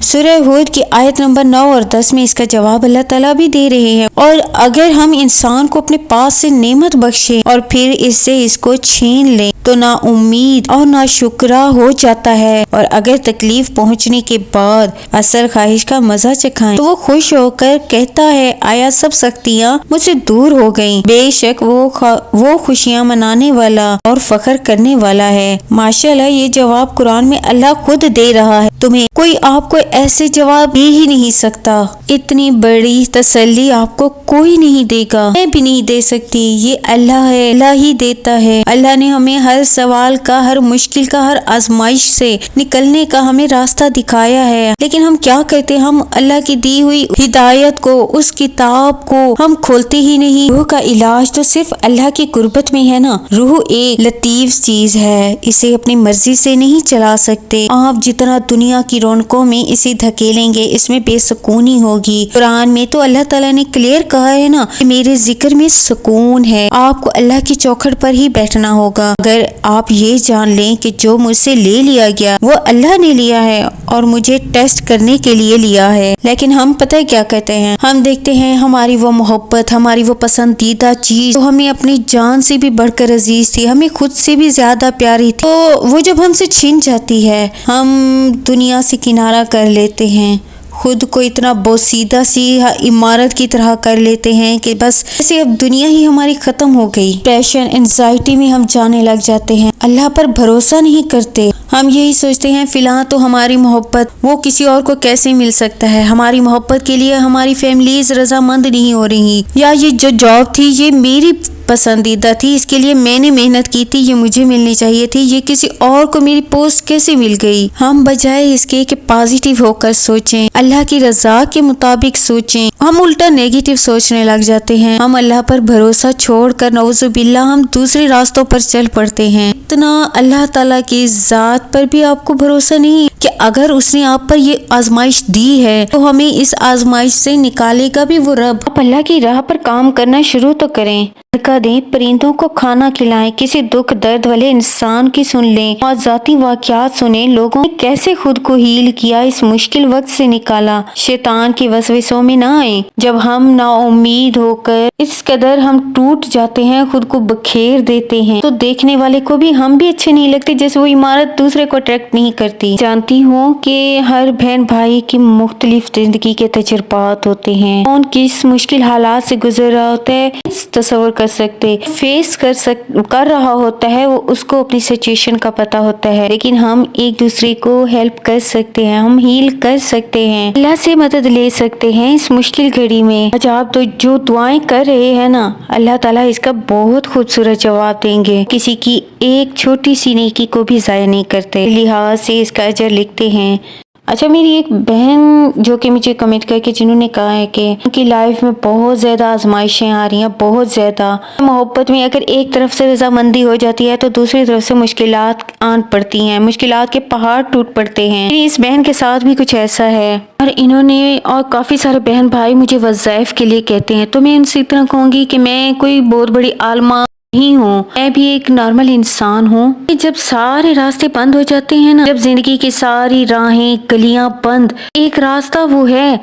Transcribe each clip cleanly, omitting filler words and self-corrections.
سورہ ہود کی آیت نمبر 9 اور 10 میں اس کا جواب اللہ تعالیٰ بھی دے رہے ہیں۔ اور اگر ہم انسان کو اپنے پاس سے نعمت بخشیں اور پھر اس سے اس کو چھین لیں تو نا امید اور نا شکرا ہو جاتا ہے، اور اگر تکلیف پہنچنے کے بعد اثر خواہش کا مزہ چکھائیں تو وہ خوش ہو کر کہتا ہے آیا سب سختیاں مجھ سے دور ہو گئیں۔ بے شک وہ خوشیاں منانے والا اور فخر کرنے والا ہے۔ ماشاءاللہ یہ جواب قرآن میں اللہ خود دے رہا ہے، تمہیں کوئی آپ کو ایسے جواب دے ہی نہیں سکتا۔ اتنی بڑی تسلی آپ کو کوئی نہیں دے گا، میں بھی نہیں دے سکتی، یہ اللہ ہے، اللہ ہی دیتا ہے۔ اللہ نے ہمیں ہر سوال کا، ہر مشکل کا، ہر آزمائش سے نکلنے کا ہمیں راستہ دکھایا ہے، لیکن ہم کیا کرتے، ہم اللہ کی دی ہوئی ہدایت کو، اس کتاب کو ہم کھولتے ہی نہیں۔ روح کا علاج تو صرف اللہ کی قربت میں ہے نا۔ روح ایک لطیف چیز ہے، اسے اپنی مرضی سے نہیں چلا سکتے۔ آپ جتنا دنیا کی رونقوں میں اسے دھکیلیں گے اس میں بے سکونی ہوگی۔ قرآن میں تو اللہ تعالیٰ نے کلیئر کہا ہے نا کہ میرے ذکر میں سکون ہے، آپ کو اللہ کی چوکھٹ پر ہی بیٹھنا ہوگا۔ اگر آپ یہ جان لیں کہ جو مجھ سے لے لیا گیا وہ اللہ نے لیا ہے اور مجھے ٹیسٹ کرنے کے لیے لیا ہے، لیکن ہم پتہ کیا کرتے ہیں، ہم دیکھتے ہیں ہماری وہ محبت، ہماری وہ پسندیدہ چیز تو ہمیں اپنی جان سے بھی بڑھ کر عزیز تھی، ہمیں خود سے بھی زیادہ پیاری تھی، تو وہ جب ہم سے چھن جاتی ہے ہم دنیا سے کنارہ کر لیتے ہیں، خود کو اتنا بوسیدہ سی عمارت کی طرح کر لیتے ہیں کہ بس ایسے اب دنیا ہی ہماری ختم ہو گئی۔ ڈپریشن، انزائٹی میں ہم جانے لگ جاتے ہیں، اللہ پر بھروسہ نہیں کرتے۔ ہم یہی سوچتے ہیں فی الحال تو ہماری محبت وہ کسی اور کو کیسے مل سکتا ہے، ہماری محبت کے لیے ہماری فیملیز رضامند نہیں ہو رہی، یا یہ جو جاب تھی یہ میری پسندیدہ تھی، اس کے لیے میں نے محنت کی تھی، یہ مجھے ملنی چاہیے تھی، یہ کسی اور کو میری پوسٹ کیسے مل گئی۔ ہم بجائے اس کے کہ پازیٹیو ہو کر سوچیں، اللہ کی رضا کے مطابق سوچیں، ہم الٹا نیگیٹو سوچنے لگ جاتے ہیں۔ ہم اللہ پر بھروسہ چھوڑ کر نعوذ باللہ ہم دوسرے راستوں پر چل پڑتے ہیں۔ اتنا اللہ تعالیٰ کی ذات پر بھی آپ کو بھروسہ نہیں کہ اگر اس نے آپ پر یہ آزمائش دی ہے تو ہمیں اس آزمائش سے نکالے گا بھی وہ رب۔ آپ اللہ کی راہ پر کام کرنا شروع تو کریں، صدقہ دیں، پرندوں کو کھانا کھلائیں، کسی دکھ درد والے انسان کی سن لیں اور ذاتی واقعات سنیں، لوگوں نے کیسے خود کو ہیل کیا، اس مشکل وقت سے نکالا۔ شیطان کی وسوسوں میں نہ آئیں۔ جب ہم نا امید ہو کر اس قدر ہم ٹوٹ جاتے ہیں، خود کو بکھیر دیتے ہیں، تو دیکھنے والے کو بھی ہم بھی اچھے نہیں لگتے، جیسے وہ عمارت دوسرے کو اٹریکٹ نہیں کرتی۔ جانتی ہوں کہ ہر بہن بھائی کی مختلف زندگی کے تجربات ہوتے ہیں، کون کس مشکل حالات سے گزر رہا ہوتا ہے تصور کر سکتے، فیس کر رہا ہوتا ہے، وہ اس کو اپنی سچویشن کا پتہ ہوتا ہے، لیکن ہم ایک دوسرے کو ہیلپ کر سکتے ہیں، ہم ہیل کر سکتے ہیں، اللہ سے مدد لے سکتے ہیں اس مشکل گھڑی میں۔ آج آپ تو جو دعائیں کر رہے ہیں نا، اللہ تعالیٰ اس کا بہت خوبصورت جواب دیں گے، کسی کی ایک چھوٹی سی نیکی کو بھی ضائع نہیں کرتے، لحاظ سے اس کا اجر لکھتے ہیں۔ اچھا، میری ایک بہن جو کہ مجھے کمنٹ کر کے جنہوں نے کہا ہے کہ ان کی لائف میں بہت زیادہ آزمائشیں آ رہی ہیں، بہت زیادہ محبت میں اگر ایک طرف سے رضامندی ہو جاتی ہے تو دوسری طرف سے مشکلات آن پڑتی ہیں، مشکلات کے پہاڑ ٹوٹ پڑتے ہیں۔ میری اس بہن کے ساتھ بھی کچھ ایسا ہے، اور انہوں نے اور کافی سارے بہن بھائی مجھے وظائف کے لیے کہتے ہیں، تو میں ان سے اتنا کہوں گی کہ میں کوئی بہت بڑی عالمہ نہیں ہوں، میں بھی ایک نارمل انسان ہوں۔ جب سارے راستے بند ہو جاتے ہیں نا، جب زندگی کی ساری راہیں گلیاں بند، ایک راستہ وہ ہے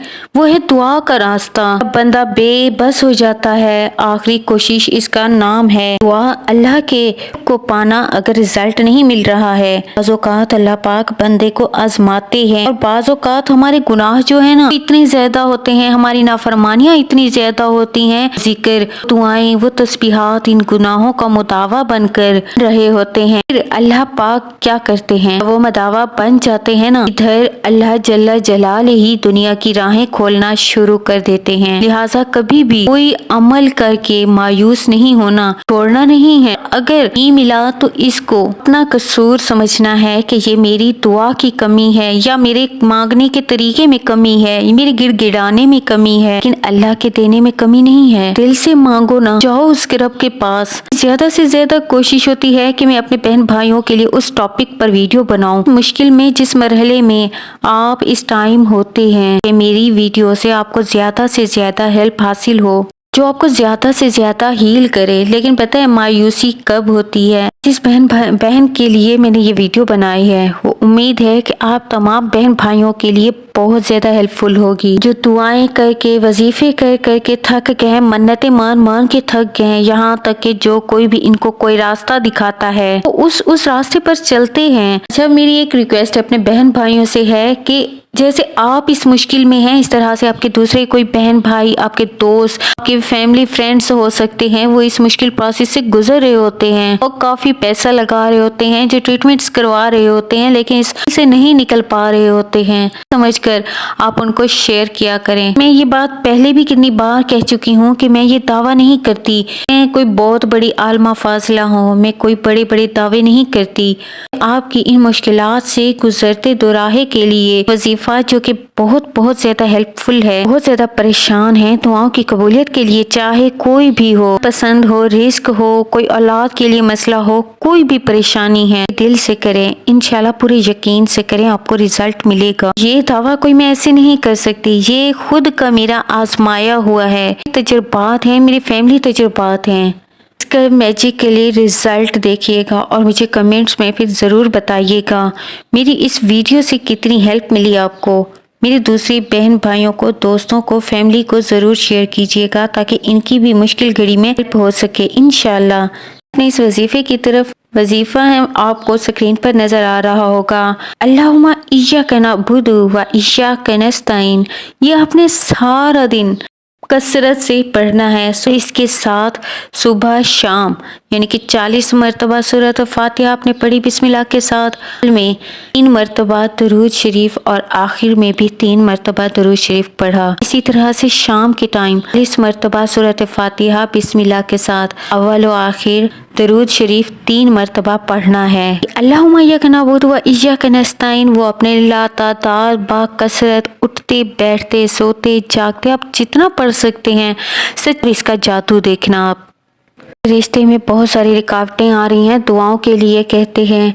دعا کا راستہ۔ جب بندہ بے بس ہو جاتا ہے، آخری کوشش اس کا نام ہے دعا۔ اللہ کے کو پانا اگر رزلٹ نہیں مل رہا ہے، بعض اوقات اللہ پاک بندے کو آزماتے ہیں، اور بعض اوقات ہمارے گناہ جو ہے نا اتنے زیادہ ہوتے ہیں، ہماری نافرمانیاں اتنی زیادہ ہوتی ہیں، ذکر، دعائیں، وہ تسبیحات ان گناہوں کا مداوا بن کر رہے ہوتے ہیں۔ پھر اللہ پاک کیا کرتے ہیں، وہ مداوا بن جاتے ہیں نا، ادھر اللہ جل جلالہ ہی دنیا کی راہیں کھولنا شروع کر دیتے ہیں۔ لہٰذا کبھی بھی کوئی عمل کر کے مایوس نہیں ہونا، چھوڑنا نہیں ہے۔ اگر نہیں ملا تو اس کو اپنا قصور سمجھنا ہے کہ یہ میری دعا کی کمی ہے، یا میرے مانگنے کے طریقے میں کمی ہے، میرے گڑ گڑانے میں کمی ہے، لیکن اللہ کے دینے میں کمی نہیں ہے۔ دل سے مانگو نا، جاؤ اس کے رب کے پاس۔ زیادہ سے زیادہ کوشش ہوتی ہے کہ میں اپنے بہن بھائیوں کے لیے اس ٹاپک پر ویڈیو بناؤں۔ مشکل میں جس مرحلے میں آپ اس ٹائم ہوتے ہیں کہ میری ویڈیو سے آپ کو زیادہ سے زیادہ ہیلپ حاصل ہو۔ جو آپ کو زیادہ سے زیادہ ہیل کرے۔ لیکن پتہ ہے مایوسی کب ہوتی ہے؟ جس بہن کے لیے میں نے یہ ویڈیو بنائی ہے، وہ امید ہے کہ آپ تمام بہن بھائیوں کے لیے بہت زیادہ ہیلپ فل ہوگی، جو دعائیں کر کے، وظیفے کر کے تھک گئے ہیں، منتیں مان کے تھک گئے ہیں، یہاں تک کہ جو کوئی بھی ان کو کوئی راستہ دکھاتا ہے وہ اس راستے پر چلتے ہیں۔ اچھا، میری ایک ریکویسٹ اپنے بہن بھائیوں سے ہے کہ جیسے آپ اس مشکل میں ہیں، اس طرح سے آپ کے دوسرے کوئی بہن بھائی، آپ کے دوست، آپ کے فیملی فرینڈز ہو سکتے ہیں، وہ اس مشکل پروسیس سے گزر رہے ہوتے ہیں، وہ کافی پیسہ لگا رہے ہوتے ہیں، جو ٹریٹمنٹس کروا رہے ہوتے ہیں، لیکن اس سے نہیں نکل پا رہے ہوتے ہیں، سمجھ کر آپ ان کو شیئر کیا کریں۔ میں یہ بات پہلے بھی کتنی بار کہہ چکی ہوں کہ میں یہ دعویٰ نہیں کرتی میں کوئی بہت بڑی عالمہ فاضلہ ہوں، میں کوئی بڑے دعوے نہیں کرتی۔ آپ کی ان مشکلات سے گزرتے دوراہے کے لیے وظیفہ جو کہ بہت زیادہ ہیلپ فل ہے، بہت زیادہ پریشان ہیں، دعاؤں کی قبولیت کے لیے، چاہے کوئی بھی ہو، پسند ہو، رزق ہو، کوئی اولاد کے لیے مسئلہ ہو، کوئی بھی پریشانی ہے، دل سے کریں، انشاءاللہ پورے یقین سے کریں، آپ کو رزلٹ ملے گا۔ یہ دعویٰ کوئی میں ایسے نہیں کر سکتی، یہ خود کا میرا آزمایا ہوا ہے، تجربات ہیں، میری فیملی تجربات ہیں۔ اس کا میجیکلی رزلٹ دیکھیے گا اور مجھے کمنٹس میں پھر ضرور بتائیے گا میری اس ویڈیو سے کتنی ہیلپ ملی آپ کو۔ میری دوسری بہن بھائیوں کو، دوستوں کو، فیملی کو ضرور شیئر کیجیے گا تاکہ ان کی بھی مشکل گھڑی میں ہیلپ ہو سکے انشاءاللہ۔ اپنے اس وظیفے کی طرف، وظیفہ ہے آپ کو سکرین پر نظر آ رہا ہوگا، اللہم ایاک نعبد و ایاک نستعین۔ یہ آپ نے سارا دن کثرت سے پڑھنا ہے، اس کے ساتھ صبح شام یعنی کہ 40 مرتبہ سورۃ فاتحہ آپ نے پڑھی بسم اللہ کے ساتھ، میں 3 مرتبہ درود شریف اور آخر میں بھی 3 مرتبہ درود شریف پڑھا۔ اسی طرح سے شام کے ٹائم 40 مرتبہ سورۃ فاتحہ بسم اللہ کے ساتھ اول و آخر درود شریف 3 مرتبہ پڑھنا ہے۔ اللہم ایاک نعبد و ایاک نستعین وہ اپنے لاتعداد با کثرت اٹھتے بیٹھتے سوتے جاگتے آپ جتنا پڑھ سکتے ہیں، سچ اس کا جادو دیکھنا۔ آپ رشتے میں بہت ساری رکاوٹیں آ رہی ہیں، دعاؤں کے لیے کہتے ہیں